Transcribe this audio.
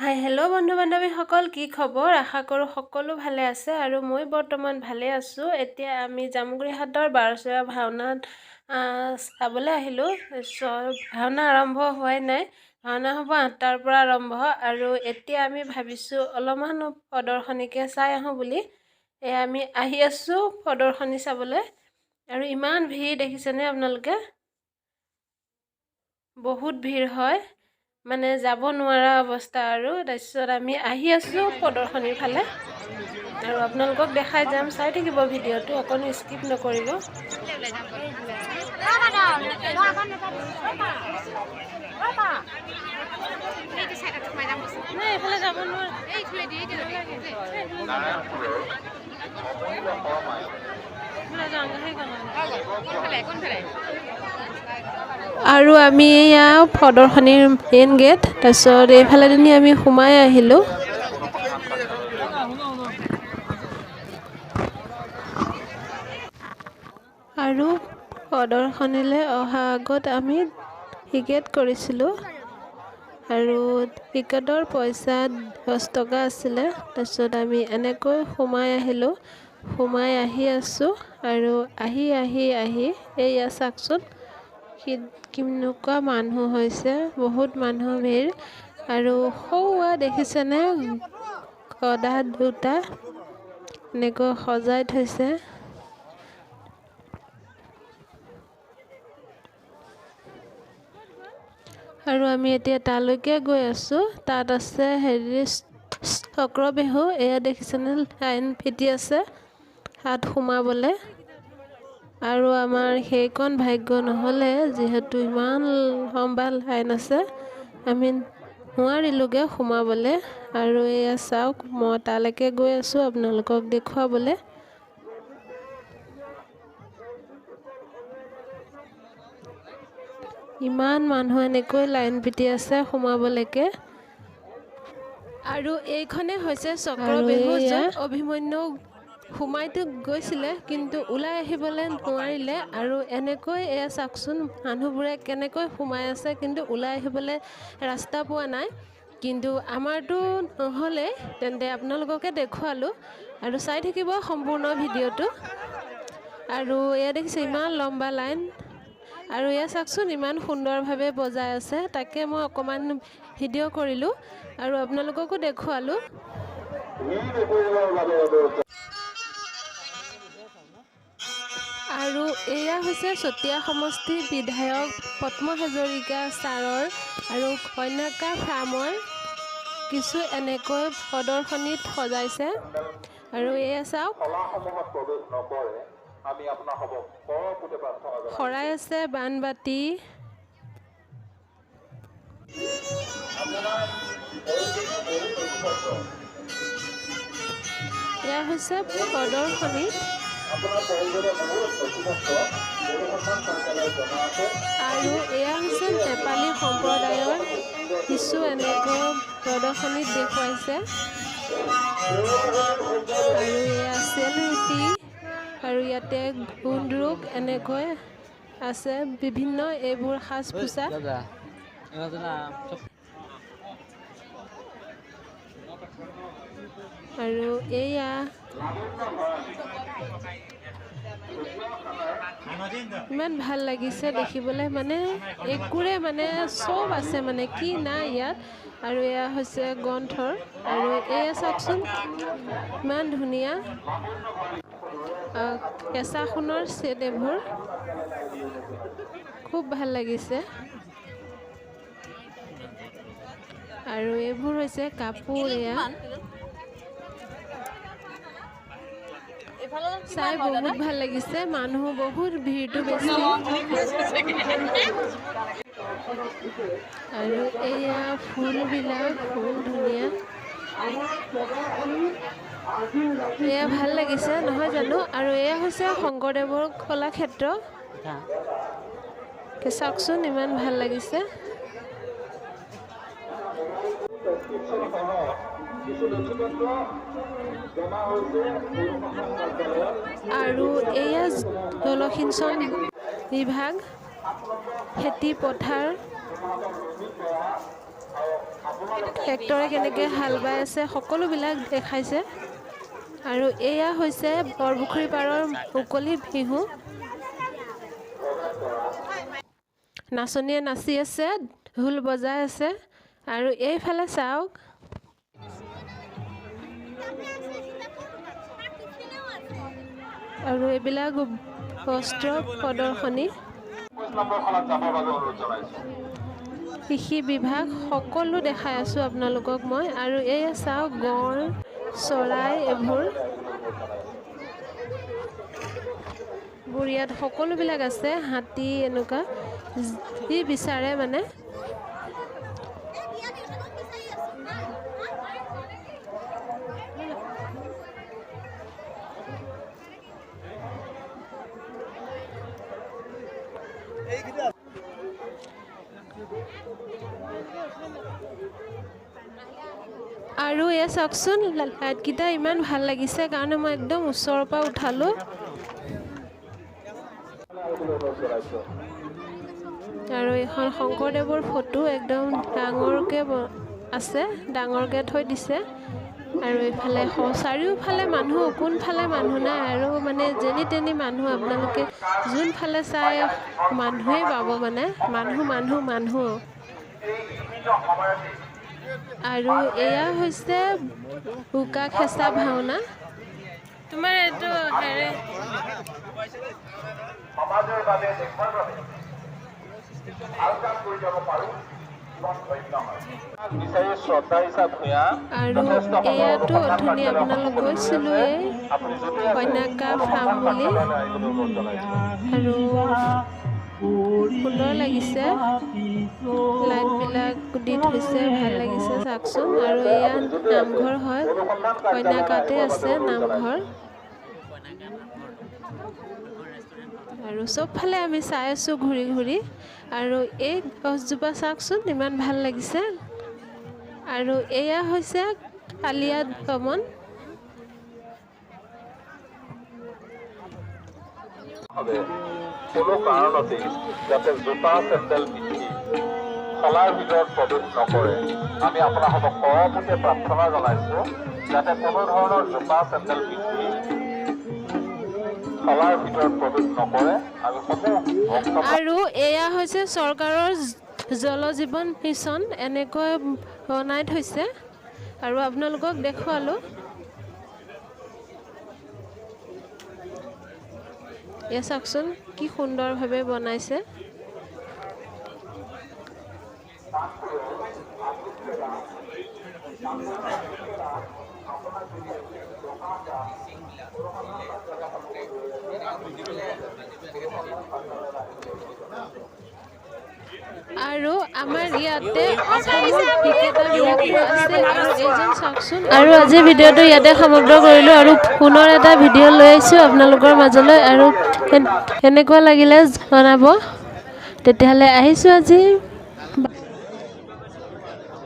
Hi hello' বন্ধু বান্ধৱীসকল, কি খবৰ? আশা কৰোঁ সকলো ভালে আছে আৰু মই বৰ্তমান ভালে আছোঁ। এতিয়া আমি জামুগুৰিহাটৰ বাৰচৰীয়া ভাওনাত চাবলৈ আহিলোঁ। ভাওনা আৰম্ভ হোৱাই নাই। ভাওনা হ'ব 8টাৰ পৰা আৰম্ভ আৰু এতিয়া আমি ভাবিছোঁ অলপমান প্ৰদৰ্শনীকে চাই আহোঁ বুলি। আমি আহি আছোঁ প্ৰদৰ্শনী চাবলৈ আৰু ইমান ভিৰ দেখিছেনে আপোনালোকে? বহুত ভিৰ হয়, মানে যাব নোৱাৰা অৱস্থা আৰু। তাৰপিছত আমি আহি আছোঁ প্ৰদৰ্শনীৰ ফালে আৰু আপোনালোকক দেখাই যাম। চাই থাকিব ভিডিঅ'টো, অকণো স্কিপ নকৰিব। নাই, এইফালে যাব নোৱাৰে। আৰু আমি এয়া প্ৰদৰ্শনীৰ মেইন গেট, তাৰপিছত এইফালেদি আমি সোমাই আহিলোঁ। আৰু প্ৰদৰ্শনীলৈ অহা আগত আমি টিকেট কৰিছিলোঁ আৰু টিকেটৰ পইচা 10 টকা আছিলে। তাৰপিছত আমি এনেকৈ সোমাই আহিলোঁ। সোমাই আহি আছোঁ আৰু আহি এয়া চাওকচোন কেনেকুৱা মানুহ হৈছে, বহুত মানুহ ভিৰ। আৰু সৌৱা দেখিছেনে, গদা দুটা এনেকৈ সজাই থৈছে। আৰু আমি এতিয়া তালৈকে গৈ আছোঁ। তাত আছে চক্ৰবেহু। এয়া দেখিছেনে, লাইন ফিটি আছে হাত সোমাবলৈ। আৰু আমাৰ সেইকণ ভাগ্য নহ'লে, যিহেতু ইমান লম্বা লাইন আছে, আমি নোৱাৰিলোঁগৈ সোমাবলৈ। আৰু এয়া চাওক, মই তালৈকে গৈ আছোঁ আপোনালোকক দেখুৱাবলৈ। ইমান মানুহ এনেকৈ লাইন পাতি আছে সোমাবলৈকে। আৰু এইখনে হৈছে চক্ৰবেহু, য'ত অভিমন্যু সোমাইতো গৈছিলে কিন্তু ওলাই আহিবলৈ নোৱাৰিলে। আৰু এনেকৈ এয়া চাওকচোন, মানুহবোৰে কেনেকৈ সোমাই আছে কিন্তু ওলাই আহিবলৈ ৰাস্তা পোৱা নাই। কিন্তু আমাৰতো নহ'লে, তেন্তে আপোনালোককে দেখুৱালোঁ আৰু চাই থাকিব সম্পূৰ্ণ ভিডিঅ'টো। আৰু এয়া দেখিছে ইমান লম্বা লাইন। আৰু এয়া চাওকচোন, ইমান সুন্দৰভাৱে বজাই আছে। তাকে মই অকণমান ভিডিঅ' কৰিলোঁ আৰু আপোনালোককো দেখুৱালোঁ। আৰু এয়া হৈছে চতিয়া সমষ্টিৰ বিধায়ক পদ্ম হাজৰিকা ছাৰৰ আৰু কন্যাকা ফাৰ্মৰ কিছু এনেকৈ প্ৰদৰ্শনীত সজাইছে। আৰু এয়া চাওক, শৰাই আছে, বানবাতি। এয়া হৈছে প্ৰদৰ্শনী। আৰু এয়া হৈছে নেপালী সম্প্ৰদায়ৰ কিছু এনেকৈ প্ৰদৰ্শনীত দেখুৱাইছে। আৰু এয়া চেলুটি আৰু ইয়াতে গুণ্ডৰোগ এনেকৈ আছে, বিভিন্ন এইবোৰ সাজ পোছাক। আৰু এয়া ইমান ভাল লাগিছে দেখিবলৈ, মানে একোৰে মানে চব আছে, মানে কি নাই ইয়াত। আৰু এয়া হৈছে গ্ৰন্থৰ। আৰু এয়া চাওকচোন, ইমান ধুনীয়া কেঁচা সোণৰ ছেট। এইবোৰ খুব ভাল লাগিছে। আৰু এইবোৰ হৈছে কাপোৰ। এয়া চাই বহুত ভাল লাগিছে। মানুহ বহুত, ভিৰটো বেছি। আৰু এয়া ফুলবিলাক খুব ধুনীয়া। এয়া ভাল লাগিছে নহয় জানো? আৰু এয়া হৈছে শংকৰদেৱৰ কলাক্ষেত্ৰ। চাওকচোন, ইমান ভাল লাগিছে। আৰু এয়া জলসিঞ্চন বিভাগ, খেতি পথাৰ। ট্ৰেক্টৰে কেনেকৈ হাল বাই আছে সকলোবিলাক দেখাইছে। আৰু এয়া হৈছে বৰপুখুৰী পাৰৰ মুকলি বিহু। নাচনীয়ে নাচি আছে, ঢোল বজাই আছে। আৰু এইফালে চাওক, আৰু এইবিলাক বস্ত্ৰ প্ৰদৰ্শনী, কৃষি বিভাগ সকলো দেখাই আছোঁ আপোনালোকক মই। আৰু এয়া চাওক গঁড়, চৰাই, এইবোৰ ইয়াত সকলোবিলাক আছে। হাতী এনেকুৱা যি বিচাৰে মানে। আৰু এয়া চাওকচোন, লাইটকেইটা ইমান ভাল লাগিছে কাৰণে মই একদম ওচৰৰ পৰা উঠালোঁ। আৰু এখন শংকৰদেৱৰ ফটো একদম ডাঙৰকৈ আছে, ডাঙৰকৈ থৈ দিছে। আৰু এইফালে চাৰিওফালে মানুহ, কোনফালে মানুহ নাই আৰু মানে যেনি তেনি মানুহ। আপোনালোকে যোনফালে চাই মানুহেই পাব, মানে মানুহ মানুহ মানুহ। আৰু এয়া হৈছে বোকা খেঁচা ভাওনা। তোমাৰ এইটো হেৰে সমাজৰ বাবে দেশৰ বাবে ভাল কাম কৰি যাব পাৰোঁ। আৰু এয়াতো অথনি আপোনালোক গৈছিলোঁৱেই কন্যাকা ফাৰ্ম বুলি। আৰু সুন্দৰ লাগিছে, লাইটবিলাক দি থৈছে, ভাল লাগিছে চাওকচোন। আৰু এয়া নামঘৰ হয়, কন্যাকাতে আছে নামঘৰ। আৰু চবফালে আমি চাই আছোঁ ঘূৰি ঘূৰি। আৰু এই গছজোপা চাওকচোন, ইমান ভাল লাগিছে। আৰু এয়া হৈছে কালিয়া দমন। কোনো কাৰণতেই যাতে জোতা চেণ্ডেল পিন্ধি খলাৰ ভিতৰত প্ৰৱেশ নকৰে। আমি আপোনালোকক সৰহতে প্ৰাৰ্থনা জনাইছোঁ যাতে কোনো ধৰণৰ জোতা চেণ্ডেল পিন্ধি খলাৰ ভিতৰত প্ৰৱেশ নকৰে। আৰু এয়া হৈছে চৰকাৰৰ জল জীৱন মিছন, এনেকৈ বনাই থৈছে। আৰু আপোনালোকক দেখুৱালোঁ। এয়া চাওকচোন কি সুন্দৰভাৱে বনাইছে। আৰু আমাৰ ইয়াতে অসমৰ ক্ৰিকেটাৰবিলাকো আছে। আৰু এইজন চাওকচোন। আৰু আজি ভিডিঅ'টো ইয়াতে সমাপ্ত কৰিলোঁ। আৰু পুনৰ এটা ভিডিঅ' লৈ আহিছোঁ আপোনালোকৰ মাজলৈ। আৰু কেনেকুৱা লাগিলে জনাব। তেতিয়াহ'লে আহিছোঁ আজি।